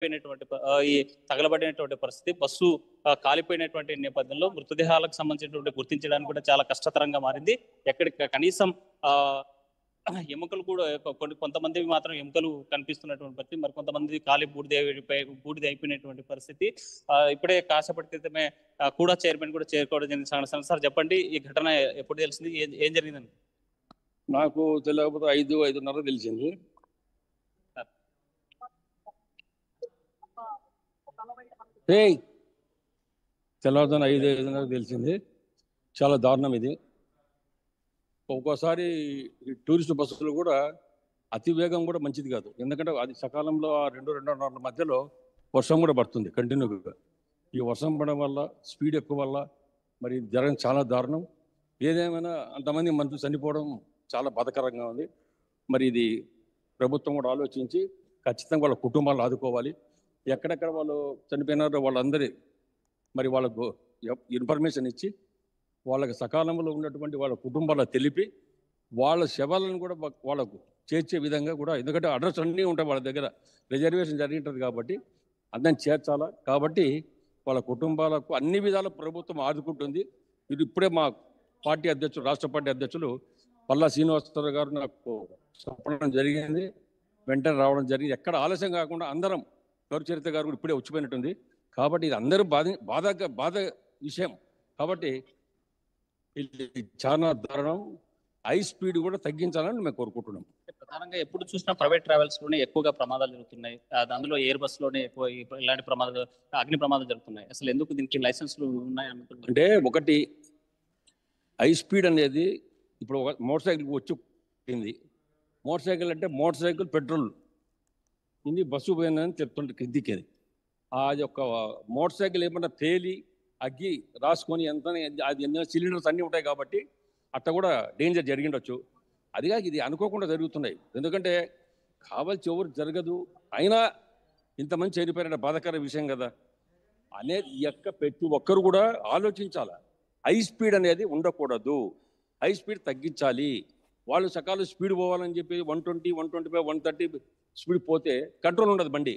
ఈ తగలబడినటువంటి పరిస్థితి, బస్సు కాలిపోయినటువంటి నేపథ్యంలో మృతదేహాలకు సంబంధించినటువంటి గుర్తించడానికి కూడా చాలా కష్టతరంగా మారింది. ఎక్కడికి కనీసం ఎముకలు కూడా కొంతమంది మాత్రం ఎముకలు కనిపిస్తున్నటువంటి పరిస్థితి, మరి కొంతమంది కాలి బూడిద అయిపోయినటువంటి పరిస్థితి. ఇప్పుడే కాసేపటి క్రితమే కూడా చైర్మన్ కూడా చేరుకోవడం జరిగింది. సార్ చెప్పండి, ఈ ఘటన ఎప్పుడు తెలిసింది, ఏం జరిగిందని? నాకు తెలియకపోతే 5-5:30 తెలిసింది. తెల్లవారుజామున 5-5:30 తెలిసింది. చాలా దారుణం ఇది. ఒక్కోసారి టూరిస్ట్ బస్సులు కూడా అతి వేగం కూడా మంచిది కాదు. ఎందుకంటే అది సకాలంలో 2-2:30 మధ్యలో వర్షం కూడా పడుతుంది కంటిన్యూగా. ఈ వర్షం పడడం వల్ల, స్పీడ్ ఎక్కువ వల్ల మరి జరగడం చాలా దారుణం. ఏదేమైనా అంతమంది మనుషులు చనిపోవడం చాలా బాధాకరంగా ఉంది. మరి ఇది ప్రభుత్వం కూడా ఆలోచించి ఖచ్చితంగా వాళ్ళ కుటుంబాలు ఆదుకోవాలి. ఎక్కడెక్కడ వాళ్ళు చనిపోయినారో వాళ్ళందరి మరి వాళ్ళకు ఇన్ఫర్మేషన్ ఇచ్చి వాళ్ళకి సకాలంలో ఉన్నటువంటి వాళ్ళ కుటుంబాలకు తెలిపి వాళ్ళ శవాలను కూడా వాళ్ళకు చేర్చే విధంగా కూడా, ఎందుకంటే అడ్రస్ అన్నీ ఉంటాయి వాళ్ళ దగ్గర, రిజర్వేషన్ జరిగింటుంది కాబట్టి అందరిని చేర్చాలా. కాబట్టి వాళ్ళ కుటుంబాలకు అన్ని విధాల ప్రభుత్వం ఆదుకుంటుంది. ఇది ఇప్పుడే మా పార్టీ అధ్యక్షులు, రాష్ట్ర పార్టీ అధ్యక్షులు పల్లా శ్రీనివాసరావు గారు నాకు చెప్పడం జరిగింది. వెంటనే రావడం జరిగింది. ఎక్కడ ఆలస్యం కాకుండా అందరం, గౌరవ చరిత్ర గారు కూడా ఇప్పుడే వచ్చిపోయినట్టుంది. కాబట్టి ఇది అందరూ బాధ విషయం. కాబట్టి ఇది చాలా దారుణం. హై స్పీడ్ కూడా తగ్గించాలని మేము కోరుకుంటున్నాం. ప్రధానంగా ఎప్పుడు చూసినా ప్రైవేట్ ట్రావెల్స్ లోనే ఎక్కువగా ప్రమాదాలు జరుగుతున్నాయి. అందులో ఎయిర్ బస్ లోనే ఎక్కువ ఇలాంటి ప్రమాదాలు, అగ్ని ప్రమాదాలు జరుగుతున్నాయి. అసలు ఎందుకు దీనికి లైసెన్స్లు ఉన్నాయి అంటే, ఒకటి హై స్పీడ్ అనేది ఇప్పుడు ఒక మోటార్ సైకిల్ వచ్చింది. మోటార్ సైకిల్ అంటే మోటార్ సైకిల్ పెట్రోల్ ఇది బస్సు పోయిందని చెప్తుంటే కిందికి అది ఒక మోటార్ సైకిల్ ఏమన్నా తేలి అగ్గి రాసుకొని అది ఎన్నో సిలిండర్స్ అన్నీ ఉంటాయి కాబట్టి అట్లా కూడా డేంజర్ జరిగిండొచ్చు. అదిగా ఇది అనుకోకుండా జరుగుతున్నాయి. ఎందుకంటే కావాల్సి ఎవరు జరగదు, అయినా ఇంతమంది చనిపోయిన బాధాకర విషయం కదా అనేది ప్రతి ఒక్కరు కూడా ఆలోచించాలి. హై స్పీడ్ అనేది ఉండకూడదు, హై స్పీడ్ తగ్గించాలి. వాళ్ళు సకాలం స్పీడ్ పోవాలని చెప్పి 120, 125, 130 స్పీడ్ పోతే కంట్రోల్ ఉండదు బండి.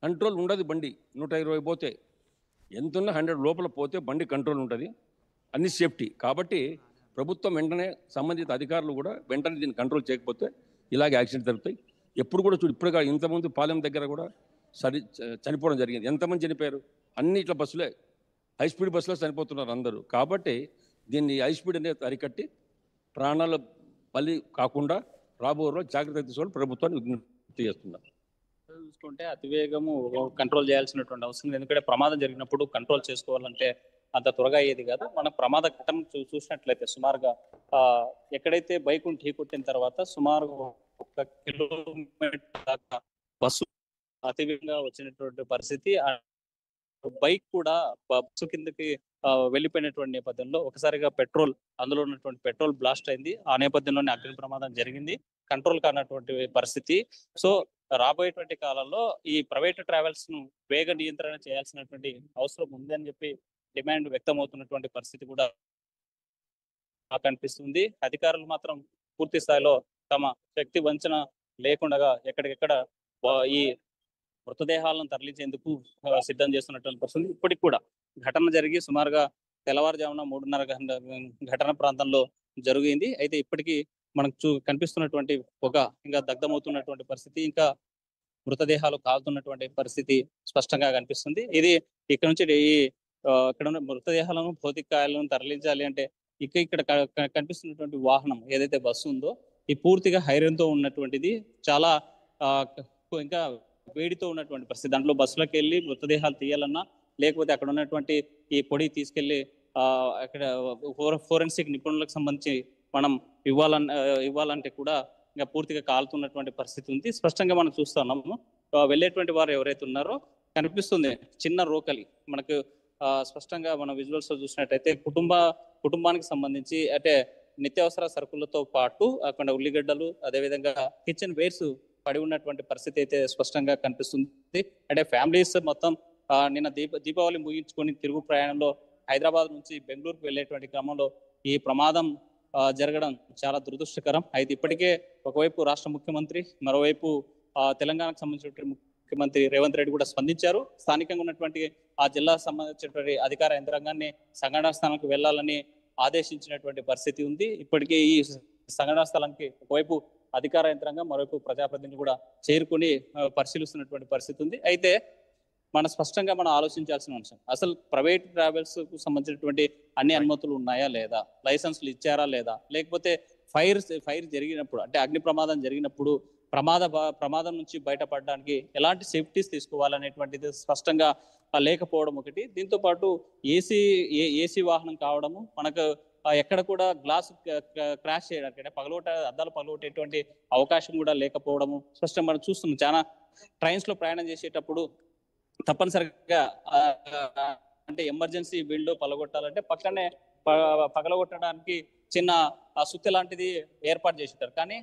120 పోతే ఎంతున్నా 100 లోపల పోతే బండి కంట్రోల్ ఉంటుంది, అన్ని సేఫ్టీ. కాబట్టి ప్రభుత్వం వెంటనే సంబంధిత అధికారులు కూడా వెంటనే దీన్ని కంట్రోల్ చేయకపోతే ఇలాగే యాక్సిడెంట్ జరుగుతాయి. ఎప్పుడు కూడా ఇప్పుడుగా ఇంతమంది పాలెం దగ్గర కూడా చనిపోవడం జరిగింది. ఎంతమంది చనిపోయారు? అన్ని ఇట్లా బస్సులే, హై స్పీడ్ బస్సులో చనిపోతున్నారు అందరూ. కాబట్టి దీన్ని హై స్పీడ్ అనేది అరికట్టి ప్రాణాల బలి కాకుండా రాబోయే రోజు జాగ్రత్త తీసుకోవాలి ప్రభుత్వాన్ని విజ్ఞప్తి చేస్తున్నారు. చూసుకుంటే అతివేగము కంట్రోల్ చేయాల్సినటువంటి అవసరం, ఎందుకంటే ప్రమాదం జరిగినప్పుడు కంట్రోల్ చేసుకోవాలంటే అంత త్వరగా అయ్యేది కాదు. మనం ప్రమాద ఘటన చూసినట్లయితే సుమారుగా ఎక్కడైతే బైక్ ఢీ కొట్టిన తర్వాత సుమారుగా 1 కిలోమీటర్ దాకా బస్సు అతివేగంగా వచ్చినటువంటి పరిస్థితి. బైక్ కూడా బస్సు కిందకి వెళ్ళిపోయినటువంటి నేపథ్యంలో ఒకసారిగా అందులో ఉన్నటువంటి పెట్రోల్ బ్లాస్ట్ అయింది. ఆ నేపథ్యంలోనే అగ్ని ప్రమాదం జరిగింది. కంట్రోల్ కానటువంటి పరిస్థితి. సో రాబోయేటువంటి కాలంలో ఈ ప్రైవేట్ ట్రావెల్స్ ను వేగ నియంత్రణ చేయాల్సినటువంటి అవసరం ఉంది అని చెప్పి డిమాండ్ వ్యక్తమవుతున్నటువంటి పరిస్థితి కూడా కనిపిస్తుంది. అధికారులు మాత్రం పూర్తి స్థాయిలో తమ శక్తి వంచన లేకుండా ఎక్కడికెక్కడ ఈ మృతదేహాలను తరలించేందుకు సిద్ధం చేస్తున్నటువంటి పరిస్థితి. ఇప్పటికి కూడా ఘటన జరిగి సుమారుగా తెల్లవారుజామున 3:30 ఘటన ప్రాంతంలో జరిగింది. అయితే ఇప్పటికీ మనకు కనిపిస్తున్నటువంటి పొగ ఇంకా దగ్ధమవుతున్నటువంటి పరిస్థితి, ఇంకా మృతదేహాలు కాలుతున్నటువంటి పరిస్థితి స్పష్టంగా కనిపిస్తుంది. ఇది ఇక్కడ నుంచి ఇక్కడ ఉన్న మృతదేహాలను, భౌతికాయాలను తరలించాలి అంటే ఇక్కడ కనిపిస్తున్నటువంటి వాహనం ఏదైతే బస్సు ఉందో ఈ పూర్తిగా హైరన్తో ఉన్నటువంటిది, చాలా ఇంకా వేడితో ఉన్నటువంటి పరిస్థితి. దాంట్లో బస్సులోకి వెళ్ళి మృతదేహాలు తీయాలన్నా, లేకపోతే అక్కడ ఉన్నటువంటి ఈ పొడి తీసుకెళ్లి అక్కడ ఫోరెన్సిక్ నిపుణులకు సంబంధించి మనం ఇవ్వాలంటే కూడా ఇంకా పూర్తిగా కాలుతున్నటువంటి పరిస్థితి ఉంది. స్పష్టంగా మనం చూస్తున్నాము. వెళ్ళేటువంటి వారు ఎవరైతే ఉన్నారో కనిపిస్తుంది చిన్న రోకలి మనకు స్పష్టంగా మనం విజువల్స్ లో చూసినట్టయితే కుటుంబానికి సంబంధించి అంటే నిత్యావసర సరుకులతో పాటు అక్కడ ఉల్లిగడ్డలు, అదేవిధంగా కిచెన్ వేర్స్ పడి ఉన్నటువంటి పరిస్థితి అయితే స్పష్టంగా కనిపిస్తుంది. అంటే ఫ్యామిలీస్ మొత్తం నిన్న దీపావళి ముగించుకొని తిరుగు ప్రయాణంలో హైదరాబాద్ నుంచి బెంగళూరుకు వెళ్ళేటువంటి క్రమంలో ఈ ప్రమాదం జరగడం చాలా దురదృష్టకరం. అయితే ఇప్పటికే ఒకవైపు రాష్ట్ర ముఖ్యమంత్రి, మరోవైపు తెలంగాణకు సంబంధించిన ముఖ్యమంత్రి రేవంత్ రెడ్డి కూడా స్పందించారు. స్థానికంగా ఉన్నటువంటి ఆ జిల్లాకు సంబంధించినటువంటి అధికార యంత్రాంగాన్ని సంఘటనా స్థలానికి వెళ్లాలని ఆదేశించినటువంటి పరిస్థితి ఉంది. ఇప్పటికే ఈ సంఘటనా స్థలానికి ఒకవైపు అధికార యంత్రాంగం, మరోవైపు ప్రజాప్రతినిధులు కూడా చేరుకుని పరిశీలిస్తున్నటువంటి పరిస్థితి ఉంది. అయితే స్పష్టంగా మనం ఆలోచించాల్సిన అంశం, అసలు ప్రైవేట్ ట్రావెల్స్ కు సంబంధించినటువంటి అన్ని అనుమతులు ఉన్నాయా లేదా, లైసెన్స్లు ఇచ్చారా లేదా, లేకపోతే ఫైర్ జరిగినప్పుడు అంటే అగ్ని ప్రమాదం జరిగినప్పుడు ప్రమాదం నుంచి బయటపడడానికి ఎలాంటి సేఫ్టీస్ తీసుకోవాలనేటువంటిది స్పష్టంగా లేకపోవడం ఒకటి. దీంతో పాటు ఏసీ వాహనం కావడము, మనకు ఎక్కడ కూడా గ్లాస్ క్రాష్ చేయడానికి అంటే అద్దాలు పగలగొట్టేటువంటి అవకాశం కూడా లేకపోవడము స్పష్టంగా మనం చూస్తున్నాం. చాలా ట్రైన్స్ లో ప్రయాణం చేసేటప్పుడు తప్పనిసరిగా అంటే ఎమర్జెన్సీ విండో పగలగొట్టాలంటే పక్కనే పగలగొట్టడానికి చిన్న సుత్తి లాంటిది ఏర్పాటు చేసి ఉంటారు. కానీ